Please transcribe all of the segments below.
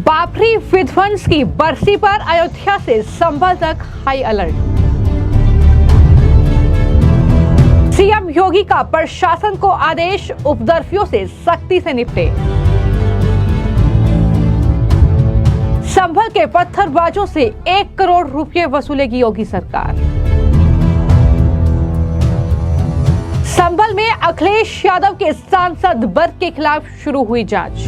बाबरी विध्वंस की बरसी पर अयोध्या से संभल तक हाई अलर्ट। सीएम योगी का प्रशासन को आदेश, उपद्रवियों से सख्ती से निपटे। संभल के पत्थरबाजों से 1 करोड़ रुपए वसूलेगी योगी सरकार। संभल में अखिलेश यादव के सांसद वर्ग के खिलाफ शुरू हुई जांच।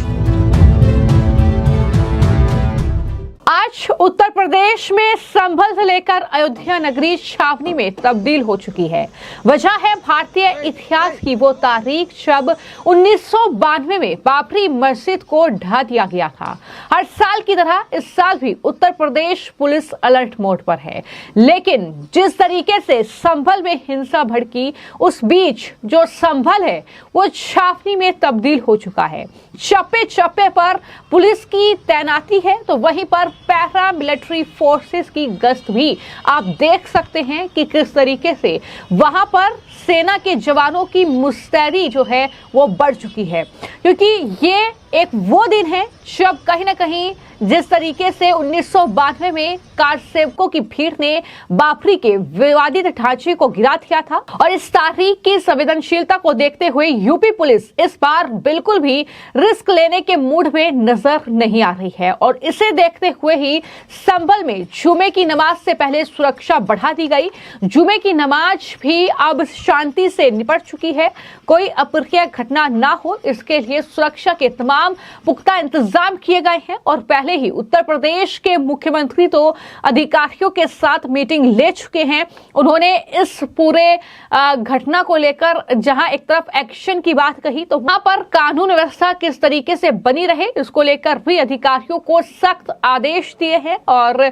आज उत्तर प्रदेश में संभल से लेकर अयोध्या नगरी छावनी में तब्दील हो चुकी है। वजह है भारतीय इतिहास की वो तारीख जब 1992 में बाबरी मस्जिद को ढा दिया गया था। हर साल की तरह इस साल भी Uttar Pradesh police alert mode पर है, लेकिन जिस तरीके से संभल में हिंसा भड़की, उस बीच जो संभल है वो छावनी में तब्दील हो चुका है। चप्पे चप्पे पर पुलिस की तैनाती है, तो वहीं पर पैरा मिलिट्री फोर्सेस की गश्त भी आप देख सकते हैं कि किस तरीके से वहां पर सेना के जवानों की मुस्तैदी जो है वो बढ़ चुकी है। क्योंकि ये एक वो दिन है जब कहीं ना कहीं जिस तरीके से 1992 में कार सेवकों की भीड़ ने बाबरी के विवादित ढांचे को गिरा दिया था, और इस तारीख की संवेदनशीलता को देखते हुए यूपी पुलिस इस बार बिल्कुल भी रिस्क लेने के मूड में नजर नहीं आ रही है। और इसे देखते हुए ही संभल में जुमे की नमाज से पहले सुरक्षा बढ़ा दी गई। जुमे की नमाज भी अब शांति से निपट चुकी है। कोई अप्रिय घटना ना हो, इसके लिए सुरक्षा के तमाम पुख्ता इंतजाम किए गए हैं। और पहले ही उत्तर प्रदेश के मुख्यमंत्री तो अधिकारियों के साथ मीटिंग ले चुके हैं। उन्होंने इस पूरे घटना को लेकर जहां एक तरफ एक्शन की बात कही, तो वहां पर कानून व्यवस्था किस तरीके से बनी रहे, इसको लेकर भी अधिकारियों को सख्त आदेश दिए हैं। और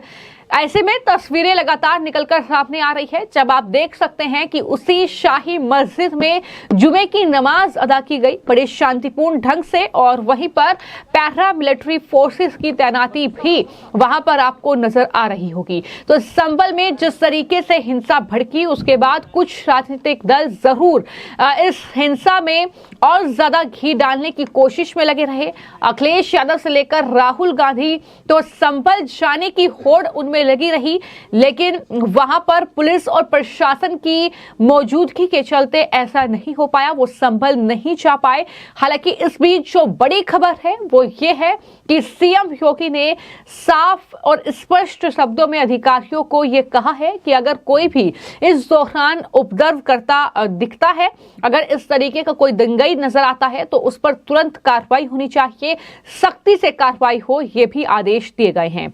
ऐसे में तस्वीरें लगातार निकलकर सामने आ रही है जब आप देख सकते हैं कि उसी शाही मस्जिद में जुमे की नमाज अदा की गई बड़े शांतिपूर्ण ढंग से, और वहीं पर पैरा मिलिट्री फोर्सेस की तैनाती भी वहां पर आपको नजर आ रही होगी। तो संभल में जिस तरीके से हिंसा भड़की, उसके बाद कुछ राजनीतिक दल जरूर इस हिंसा में और ज्यादा घी डालने की कोशिश में लगे रहे। अखिलेश यादव से लेकर राहुल गांधी तो संभल जाने की होड़ उनमें लगी रही, लेकिन वहां पर पुलिस और प्रशासन की मौजूदगी के चलते ऐसा नहीं हो पाया, वो संभल नहीं जा पाए। हालांकि इस बीच जो बड़ी खबर है वो ये है कि सीएम योगी ने साफ और स्पष्ट शब्दों में अधिकारियों को ये कहा है कि अगर कोई भी इस दौरान उपद्रव करता दिखता है, अगर इस तरीके का कोई दंगई नजर आता है, तो उस पर तुरंत कार्रवाई होनी चाहिए, सख्ती से कार्रवाई हो, ये भी आदेश दिए गए हैं।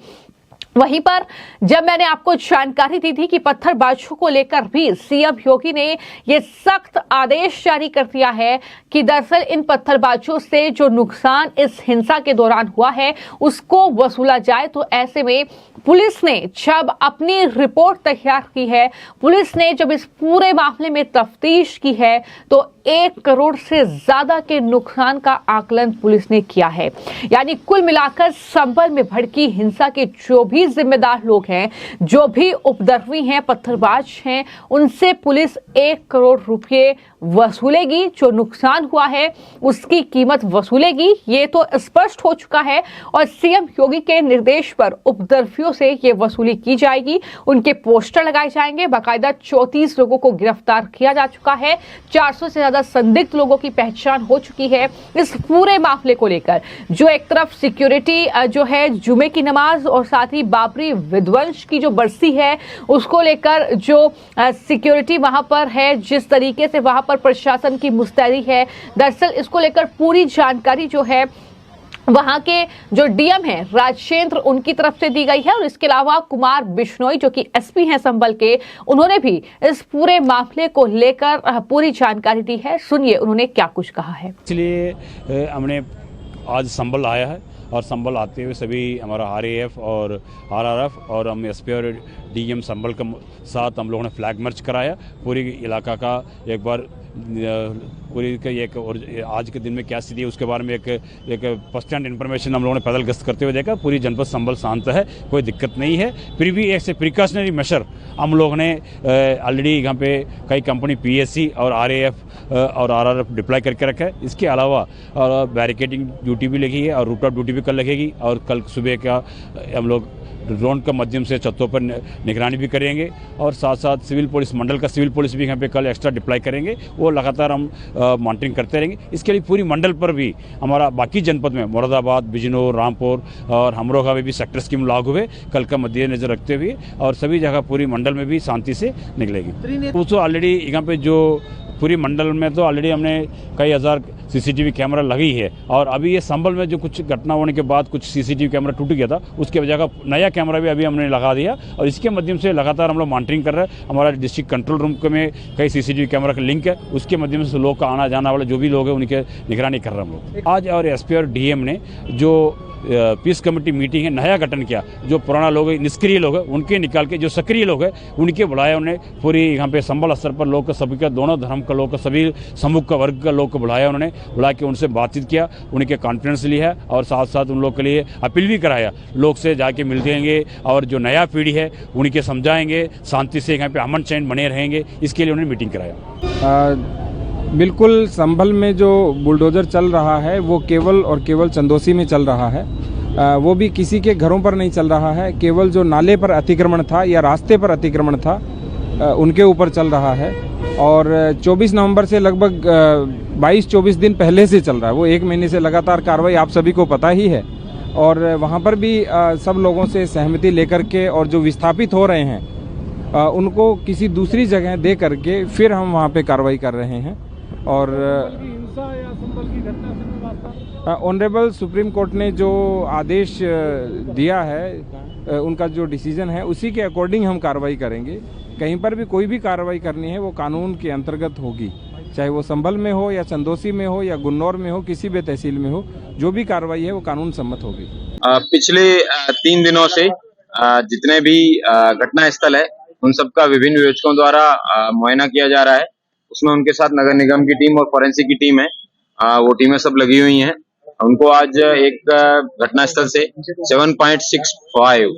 वहीं पर जब मैंने आपको जानकारी दी थी कि पत्थरबाजों को लेकर भी सीएम योगी ने यह सख्त आदेश जारी कर दिया है कि दरअसल इन पत्थरबाजों से जो नुकसान इस हिंसा के दौरान हुआ है उसको वसूला जाए, तो ऐसे में पुलिस ने जब अपनी रिपोर्ट तैयार की है, पुलिस ने जब इस पूरे मामले में तफ्तीश की है, तो 1 करोड़ से ज्यादा के नुकसान का आकलन पुलिस ने किया है। यानी कुल मिलाकर संभल में भड़की हिंसा के जो भी जिम्मेदार लोग हैं, जो भी उपद्रवी हैं, पत्थरबाज हैं, उनसे पुलिस 1 करोड़ रुपए वसूलेगी। जो नुकसान हुआ है उसकी कीमत वसूलेगी, ये तो स्पष्ट हो चुका है। और सीएम योगी के निर्देश पर उपद्रवियों से ये वसूली की जाएगी, उनके पोस्टर लगाए जाएंगे। बाकायदा 34 लोगों को गिरफ्तार किया जा चुका है, 400 से ज्यादा संदिग्ध लोगों की पहचान हो चुकी है। इस पूरे मामले को लेकर जो एक तरफ सिक्योरिटी जो है जुमे की नमाज और साथ ही बाबरी विध्वंस की जो बरसी है उसको लेकर जो सिक्योरिटी वहां पर है, जिस तरीके से वहां पर प्रशासन की मुस्तैदी है, दरअसल इसको लेकर पूरी जानकारी जो है वहां के जो डीएम हैं राजेंद्र, उनकी तरफ से दी गई है। और इसके अलावा कुमार बिश्नोई जो कि एसपी हैं संभल के, उन्होंने भी इस पूरे मामले को लेकर पूरी जानकारी दी है। सुनिए उन्होंने क्या कुछ कहा है। इसलिए हमने आज संभल आया है, और संभल आते हुए सभी हमारा आरएएफ और आरआरएफ और हम एसपी और डीएम संभल के साथ हम लोगों ने फ्लैग मार्च कराया। पूरी इलाका का एक बार पूरी एक और आज के दिन में क्या स्थिति है उसके बारे में एक फर्स्ट हैंड इन्फॉर्मेशन हम लोगों ने पैदल गश्त करते हुए देखा। पूरी जनपद संभल शांत है, कोई दिक्कत नहीं है। फिर भी ऐसे प्रिकॉशनरी मेजर हम लोगों ने ऑलरेडी यहाँ पे कई कंपनी PSC और RAF और RRF डिप्लॉय करके रखा है। इसके अलावा बैरिकेडिंग ड्यूटी भी लगी है और रूट आउट ड्यूटी भी कल लगेगी और कल सुबह का हम लोग ड्रोन के माध्यम से छतों पर निगरानी भी करेंगे और साथ साथ सिविल पुलिस मंडल का सिविल पुलिस भी यहाँ पे कल एक्स्ट्रा डिप्लॉय करेंगे। वो लगातार हम मॉनिटरिंग करते रहेंगे। इसके लिए पूरी मंडल पर भी हमारा बाकी जनपद में मुरादाबाद, बिजनौर, रामपुर और हमरोगा में भी सेक्टर स्कीम लागू हुए कल का मद्देनजर रखते हुए और सभी जगह पूरी मंडल में भी शांति से निकलेगी। तो ऑलरेडी यहाँ पे जो पूरी मंडल में तो ऑलरेडी हमने कई हज़ार CCTV कैमरा लगी है और अभी ये संभल में जो कुछ घटना होने के बाद कुछ CCTV कैमरा टूट गया था, उसके वजह का नया कैमरा भी अभी हमने लगा दिया और इसके माध्यम से लगातार हम लोग मॉनिटरिंग कर रहे हैं। हमारा डिस्ट्रिक्ट कंट्रोल रूम में कई CCTV कैमरा का लिंक है, उसके माध्यम से लोग का आना जाना वाले जो भी लोग हैं उनके निगरानी कर रहे हैं हम लोग। आज और SP और DM ने जो पीस कमेटी मीटिंग है नया गठन किया, जो पुराना लोग हैं, निष्क्रिय लोग हैं, उनके निकाल के जो सक्रिय लोग हैं उनके बुलाया उन्होंने। पूरी यहाँ पे संभल स्तर पर लोग का सभी का दोनों धर्म का लोग का सभी समूह का वर्ग का लोग को बुलाया उन्होंने, बुला के उनसे बातचीत किया, उनके कॉन्फ्रेंस लिया और साथ साथ उन लोग के लिए अपील भी कराया लोग से जाके मिलेंगे और जो नया पीढ़ी है उनके समझाएंगे, शांति से यहाँ पे अमन चैन बने रहेंगे, इसके लिए उन्होंने मीटिंग कराया। बिल्कुल संभल में जो बुलडोज़र चल रहा है वो केवल और केवल चंदोसी में चल रहा है, वो भी किसी के घरों पर नहीं चल रहा है। केवल जो नाले पर अतिक्रमण था या रास्ते पर अतिक्रमण था उनके ऊपर चल रहा है और 24 नवंबर से लगभग 22-24 दिन पहले से चल रहा है। वो 1 महीने से लगातार कार्रवाई आप सभी को पता ही है और वहाँ पर भी सब लोगों से सहमति लेकर के और जो विस्थापित हो रहे हैं उनको किसी दूसरी जगह दे करके फिर हम वहाँ पे कार्रवाई कर रहे हैं। और ऑनरेबल सुप्रीम कोर्ट ने जो आदेश दिया है, उनका जो डिसीजन है उसी के अकॉर्डिंग हम कार्रवाई करेंगे। कहीं पर भी कोई भी कार्रवाई करनी है वो कानून के अंतर्गत होगी, चाहे वो संभल में हो या चंदोसी में हो या गुन्नौर में हो, किसी भी तहसील में हो, जो भी कार्रवाई है वो कानून सम्मत होगी। पिछले 3 दिनों से जितने भी घटना स्थल है उन सबका विभिन्न विवेचकों द्वारा मुआयना किया जा रहा है। उसमें उनके साथ नगर निगम की टीम और फोरेंसिक की टीम है, वो टीमें सब लगी हुई हैं। उनको आज एक घटना स्थल से 7.65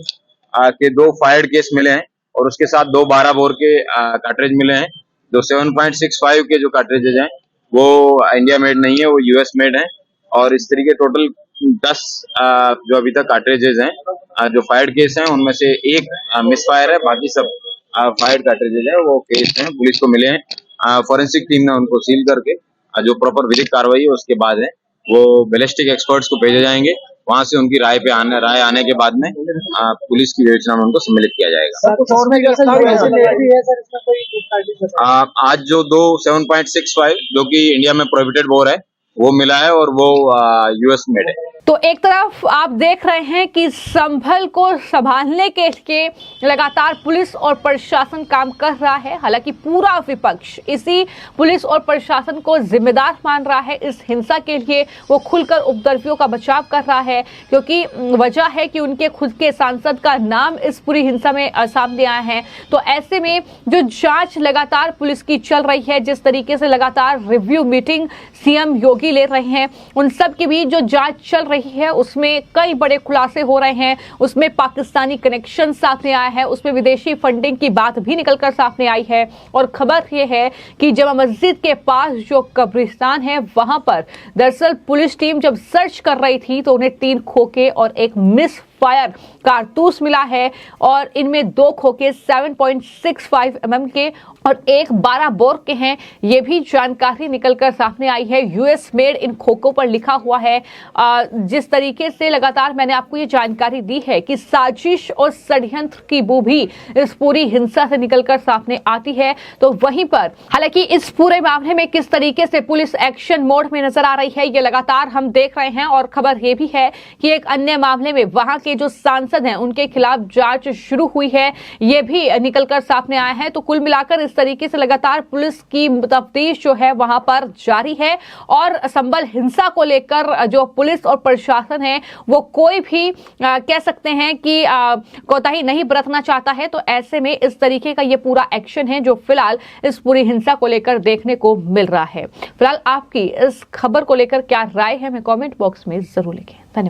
के 2 फायर्ड केस मिले हैं और उसके साथ 2 12 बोर के कार्ट्रिज मिले हैं। जो 7.65 के जो कार्ट्रिजेज हैं वो इंडिया मेड नहीं है, वो US मेड है और इस तरीके टोटल 10 जो अभी तक कार्ट्रिजेज हैं जो फायर्ड केस हैं उनमें से एक मिस फायर है, बाकी सब फायर्ड कार्ट्रिजेज है वो केस हैं, पुलिस को मिले हैं। फोरेंसिक टीम ने उनको सील करके जो प्रॉपर विधिक कार्रवाई है उसके बाद है वो बैलिस्टिक एक्सपर्ट्स को भेजे जाएंगे। वहां से उनकी राय आने के बाद में पुलिस की विवेचना में उनको सम्मिलित किया जाएगा। आज जो 7.65 जो कि इंडिया में प्रोहिबिटेड बोर है वो मिला है और वो US मेड है। तो एक तरफ आप देख रहे हैं कि संभल को संभालने के लिए लगातार पुलिस और प्रशासन काम कर रहा है। हालांकि पूरा विपक्ष इसी पुलिस और प्रशासन को जिम्मेदार मान रहा है इस हिंसा के लिए। वो खुलकर उपद्रवियों का बचाव कर रहा है क्योंकि वजह है कि उनके खुद के सांसद का नाम इस पूरी हिंसा में सामने आया है। तो ऐसे में जो जांच लगातार पुलिस की चल रही है, जिस तरीके से लगातार रिव्यू मीटिंग CM योगी ले रहे हैं, उन सब के बीच जो जांच चल रही है उसमें कई बड़े खुलासे हो रहे हैं। उसमें पाकिस्तानी कनेक्शन सामने आया है, उसमें विदेशी फंडिंग की बात भी निकलकर सामने आई है। और खबर यह है कि जमा मस्जिद के पास जो कब्रिस्तान है वहां पर दरअसल पुलिस टीम जब सर्च कर रही थी तो उन्हें 3 खोखे और एक मिस फायर कारतूस मिला है और इनमें 2 खोखे 7.65 mm के और एक 12 बोर के हैं। ये भी जानकारी निकलकर सामने आई है। US मेड इन खोखों पर लिखा हुआ है। जिस तरीके से लगातार मैंने आपको ये जानकारी दी है कि साजिश और षड्यंत्र की बू भी इस पूरी हिंसा से निकलकर सामने आती है। तो वहीं पर हालांकि इस पूरे मामले में किस तरीके से पुलिस एक्शन मोड में नजर आ रही है ये लगातार हम देख रहे हैं। और खबर ये भी है कि एक अन्य मामले में वहां के जो सांसद हैं उनके खिलाफ जांच शुरू हुई है, ये भी निकलकर सामने आया है। तो कुल मिलाकर इस तरीके से लगातार पुलिस की तफ्तीश जो है वहां पर जारी है और संभल हिंसा को लेकर जो पुलिस और प्रशासन है वो कोई भी कह सकते हैं कि कोताही नहीं बरतना चाहता है। तो ऐसे में इस तरीके का ये पूरा एक्शन है जो फिलहाल इस पूरी हिंसा को लेकर देखने को मिल रहा है। फिलहाल आपकी इस खबर को लेकर क्या राय है, हमें कमेंट बॉक्स में जरूर लिखें। धन्यवाद।